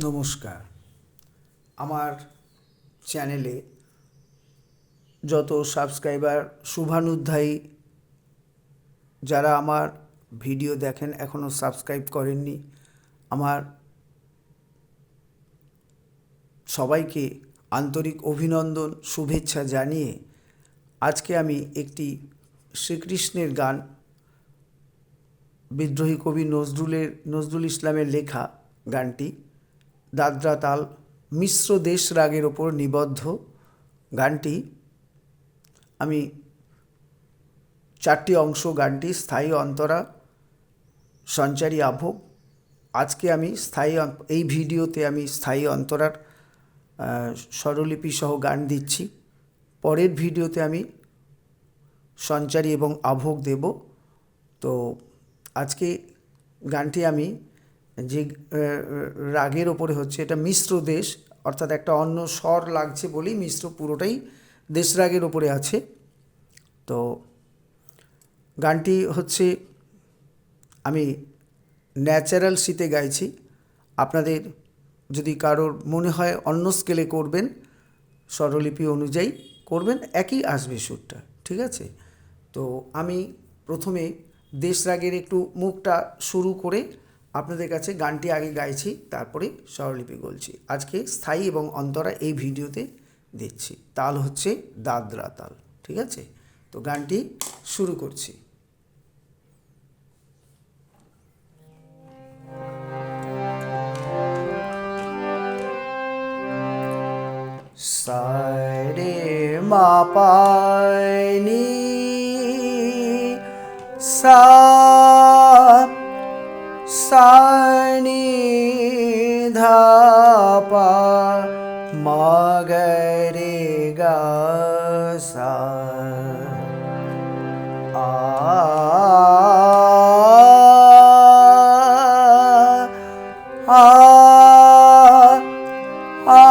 নমস্কার। আমার চ্যানেলে যত সাবস্ক্রাইবার শুভানুধ্যায়ী যারা আমার ভিডিও দেখেন এখনও সাবস্ক্রাইব করেননি, আমার সবাইকে আন্তরিক অভিনন্দন শুভেচ্ছা জানিয়ে আজকে আমি একটি শ্রীকৃষ্ণের গান, বিদ্রোহী কবি নজরুল ইসলামের লেখা গানটি দাদরা তাল মিশ্র দেশ রাগের ওপর নিবদ্ধ গানটি আমি 4টি অংশ গানটি স্থায়ী অন্তরা, সঞ্চারী আভোগ। আজকে আমি এই ভিডিওতে আমি স্থায়ী অন্তরার স্বরলিপি সহ গান দিচ্ছি। পরের ভিডিওতে আমি সঞ্চারী এবং আভোগ দেব। তো আজকে গানটি আমি যে রাগের ওপরে হচ্ছে, এটা মিশ্র দেশ, অর্থাৎ একটা অন্য স্বর লাগছে বলেই মিশ্র, পুরোটাই দেশ রাগের ওপরে আছে। তো গানটি হচ্ছে আমি ন্যাচারাল সিতে গাইছি। আপনাদের যদি কারোর মনে হয় অন্য স্কেলে করবেন, স্বরলিপি অনুযায়ী করবেন, একই আসবে সুরটা, ঠিক আছে? তো আমি প্রথমে দেশ রাগের একটু মুখটা শুরু করে আপনাদের কাছে গানটি আগে গাইছি, তারপরে স্বরলিপি বলছি। আজকে স্থায়ী এবং অন্তরা এই ভিডিওতে দিচ্ছি। তাল হচ্ছে দাদরা তাল, ঠিক আছে? তো গানটি শুরু করছি। সারে মা পায়নি সা সানি ধা পা মা গরে গা সা আ আ আ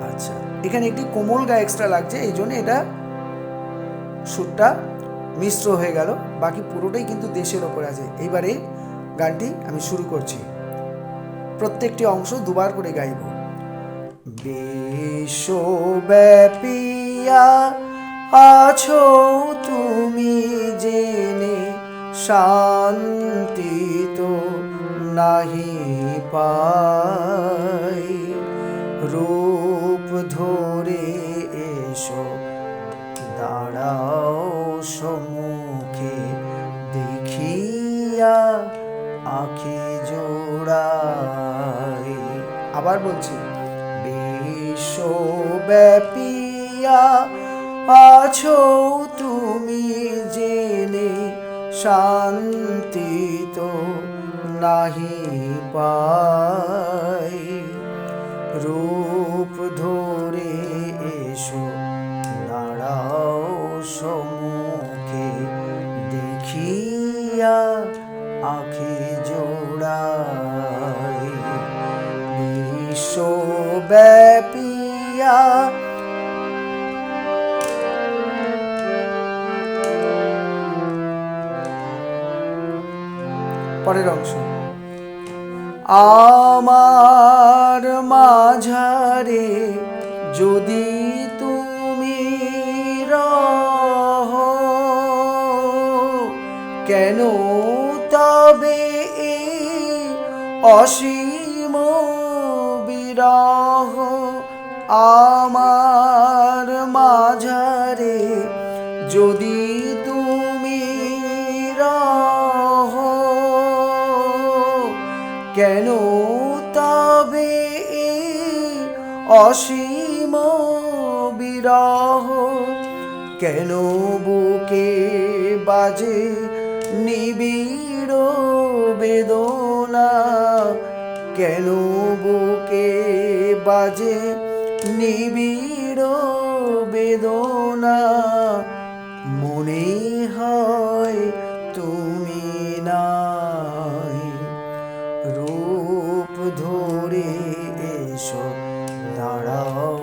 আচ্ছা, এখানে একটি কোমল গা এক্সট্রা লাগছে, এই জন্য এটা সুরটা মিশ্র হয়ে গেল। বাকি পুরোটাই কিন্তু দেশের ওপর আছে। এইবারে গানটি আমি শুরু করছি। প্রত্যেকটি অংশ দুবার করে গাইব। বিশ্বব্যাপিয়া আছো তুমি জেনে, শান্তি তো নাহি পাই, রূপ ধরে এসো দাঁড়াও সম্মুখে, দেখিয়া আঁখি জোড়াই। আবার বলছি, বিশ্বব্যাপিয়া আছো তুমি জেনে, শান্তি তো নাহি পাই, রূপ ধরে এসো দাঁড়াও সম্মুখে, দেখিয়া আঁখি জোড়াই। বিশ্বব্যাপিয়া পরের অংশ, আমার মাঝারে যদি তুমি রহো, কেন তবে এই অসীম বিরহ, আমার মাঝারে যদি তুমি রহো, কেন তবে এই অসীম বিরহ, কেন বুকে বাজে নিবিড় বেদনা, কেন বুকে বাজে নিবিড় বেদনা, মনে হয় তুমি নাই, রূপ ধরে এসো দাঁড়াও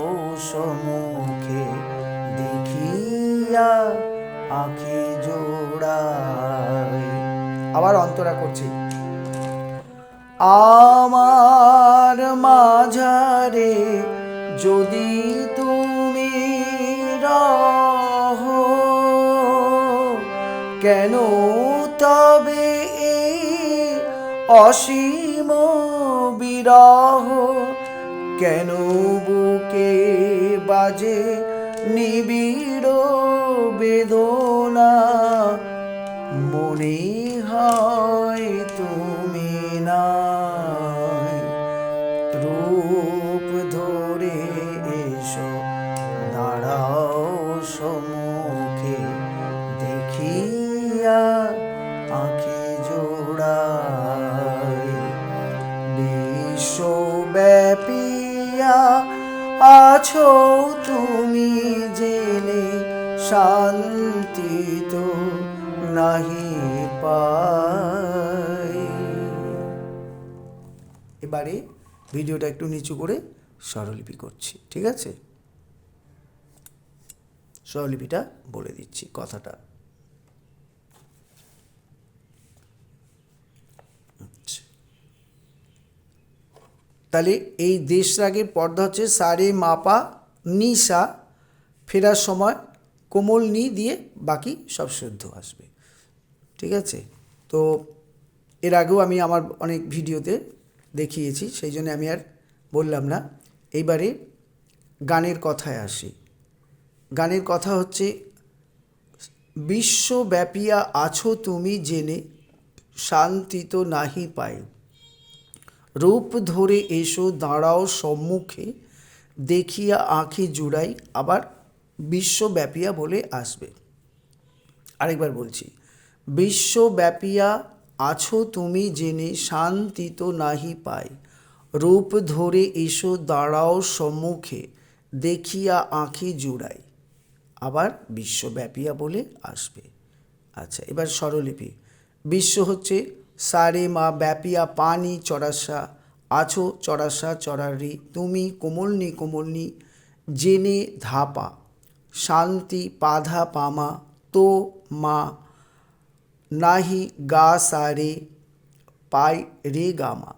আঁখি জোড়াই। আবার অন্তরা করছি। আমার মাঝারে যদি তুমি রহো, কেন তবে এই অসীম বিরহ, কেন বুকে বাজে নিবিড় বেদনা, মনে হয় তুমি নাই, রূপ ধরে এসো দাঁড়াও সম্মুখে, দেখিয়া আঁখি জোড়াই। বিশ্বব্যাপিয়া আছো তুমি জেনে, শান্তি তো নাহি পাই। এবারে ভিডিওটা একটু নিচু করে স্বরলিপি করছি, ঠিক আছে? স্বরলিপিটা বলে দিচ্ছি কথাটা। তাহলে এই দেশ রাগের পর্দা হচ্ছে সারে মাপা নিশা, ফেরার সময় কোমল নি দিয়ে বাকি সব শুদ্ধ আসবে, ঠিক আছে? তো এর আগেও আমি আমার অনেক ভিডিওতে দেখিয়েছি, সেই জন্য আমি আর বললাম না। এইবারে গানের কথায় আসি। গানের কথা হচ্ছে, বিশ্বব্যাপিয়া আছো তুমি জেনে, শান্তি তো নাহি পাই, রূপ ধরে এসো দাঁড়াও সম্মুখে, দেখিয়া আঁখি জুড়াই। আবার বিশ্বব্যাপিয়া বলে আসবে। আরেকবার বলছি, বিশ্বব্যাপিয়া আছো তুমি জেনে, শান্তি তো নাহি পাই, রূপ ধরে এসো দাঁড়াও সম্মুখে, দেখিয়া আঁখি জুড়াই। আবার বিশ্বব্যাপিয়া বলে আসবে। আচ্ছা, এবার স্বরলিপি। বিশ্ব হচ্ছে সারে মা, ব্যাপিয়া পানি চড়াসা, আছো চড়াসা চড়ারি, তুমি কোমলনি কোমলনি, জেনে ধাপা, শান্তি পাধা পামা, তো মা, নাহি গা সারে, পাই রে গামা,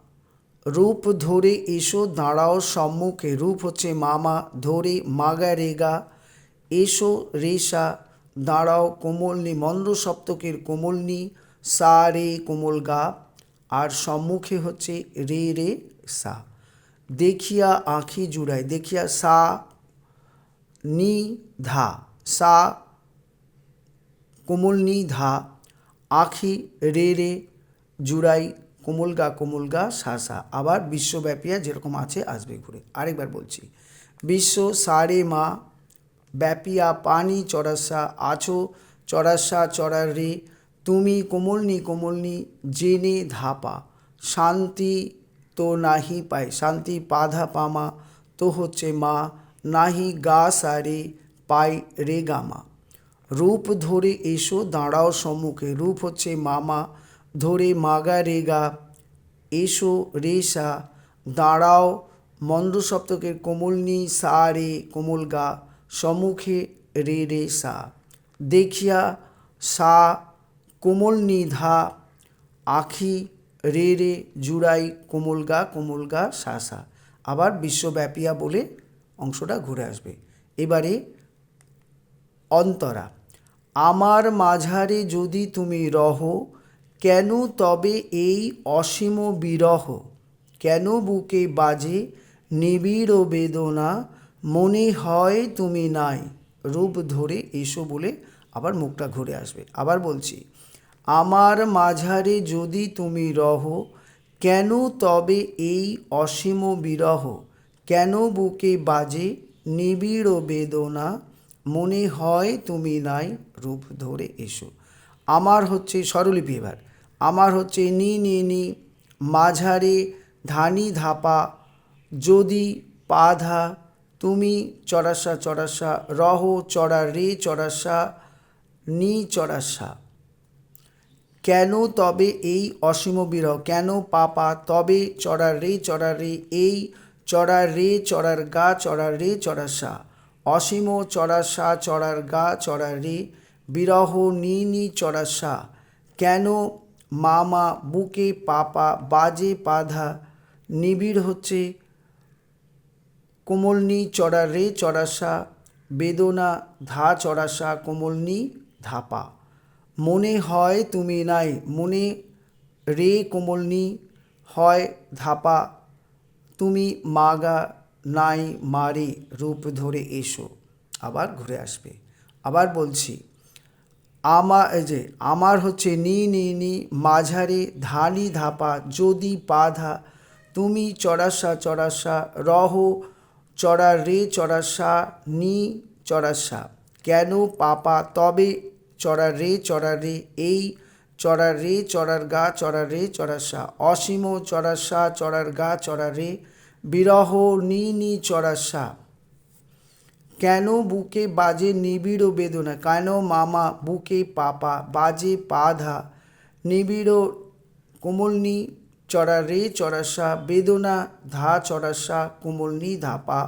রূপ ধরে এসো দাঁড়াও সম্মুখে, রূপ হচ্ছে মামা, ধরে মাগা রেগা, এসো রেশা, দাঁড়াও কোমলনি মন্দ সপ্তকের কোমলনি, সা রে কোমল গা, আর সম্মুখে হচ্ছে রে রে সা। দেখিয়া আঁখি জুড়াই, দেখিয়া সা নি ধা, সা কোমল নি ধা, আঁখি রে রে, জুড়াই কোমল গা সা সা। আবার বিশ্বব্যাপিয়া যেরকম আছে আসবে ঘুরে। আরেকবার বলছি, বিশ্ব সারে মা, ব্যাপিয়া পানি চড়াসা, আছো চড়াসা চড়ার রে, তুমি কোমলনি জেনে ধাপা, শান্তি তো নাহি পাই, শান্তি পাধা পামা, তো হচ্ছে মা, নাহি গা সারে, পাই রে গামা, রূপ ধরে এসো দাঁড়াও সম্মুখে, রূপ হচ্ছে মামা, ধরে মাগা রেগা, এসো রেশা, দাঁড়াও মন্দ সপ্তকের কোমলনি, সা রে কোমল গা, সম্মুখে রে রে সা। দেখিয়া সা কোমলনি ধা, আঁখি রে রে, জুড়াই কোমল গা সা সা। আবার বিশ্বব্যাপিয়া বলে অংশটা ঘুরে আসবে। এবারে অন্তরা। আমার মাঝারে যদি তুমি রহ, কেন তবে এই অসীম বিরহ, কেন বুকে বাজে নিবিড় বেদনা, মনে হয় তুমি নাই, রূপ ধরে এসো বলে আবার মুখটা ঘুরে আসবে। আবার বলছি, আমার মাঝারে যদি তুমি রহ, কেন তবে এই অসীম বিরহ, কেন বুকে বাজে নিবিড় বেদনা, মনে হয় তুমি নাই, রূপ ধরে এসো। আমার হচ্ছে স্বরলিপি। এবার আমার হচ্ছে নি নি নি, মাঝারে ধানি ধাপা, যদি পাধা, তুমি চড়াসা চড়াসা, রহ চড়া রে চড়াসা, নি চড়াসা, কেন তবে এই অসীম বিরহ, কেন পাপা, তবে চড়া রে, এই চড়ার রে চড়ার গা চড়ার রে চড়া সা, অসীম চড়া সা চড়ার গা চড়া রে, বিরহ নি নি চড়াসা, কেন মামা বুকে পাপা বাজে পাধা, নিবিড় হচ্ছে কোমলনি চড়া রে চড়াসা, বেদনা ধা চড়াসা কোমলনি ধাপা, মনে হয় তুমি নাই মনে রে কোমলনি হয় ধাপা, তুমি মাগা নাই মারে রূপ ধরে এসো। আবার ঘুরে আসবে। আবার বলছি, এই যে আমার হচ্ছে নি নি নি, মাঝারে ধানি ধাপা, যদি পাধা, তুমি চড়াসা চড়াসা, রহ চড়া রে চড়াসা নি চড়াসা, কেন পাপা তবে চড়া রে, এই চড়া রে চড়ার গা চড়া রে চড়াসা, অসীম চড়াসা চড়ার গা চড়া রে, বিরহ নি নি চড়াসা, কেন বুকে বাজে নিবিড় বেদনা, কেন মামা বুকে পাপা বাজে পাধা, নিবিড় কোমলনি চড়া রে চড়াসা, বেদনা ধা চড়াসা কোমলনি ধাপা,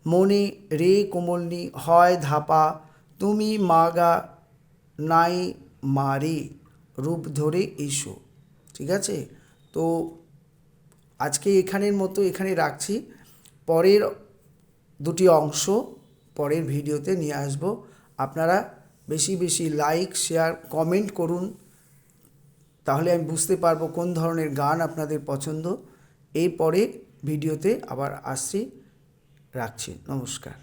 মনে রে কোমলনি হয় ধাপা, তুমি মাগা নাই মারে রূপ ধরে এসো। ঠিক আছে, তো আজকে এখানের মতো এখানে রাখছি। পরের দুটি অংশ পরের ভিডিওতে নিয়ে আসব। আপনারা বেশি বেশি লাইক শেয়ার কমেন্ট করুন, তাহলে আমি বুঝতে পারবো কোন ধরনের গান আপনাদের পছন্দ। এরপরে ভিডিওতে আবার আসছি, রাখছি, নমস্কার।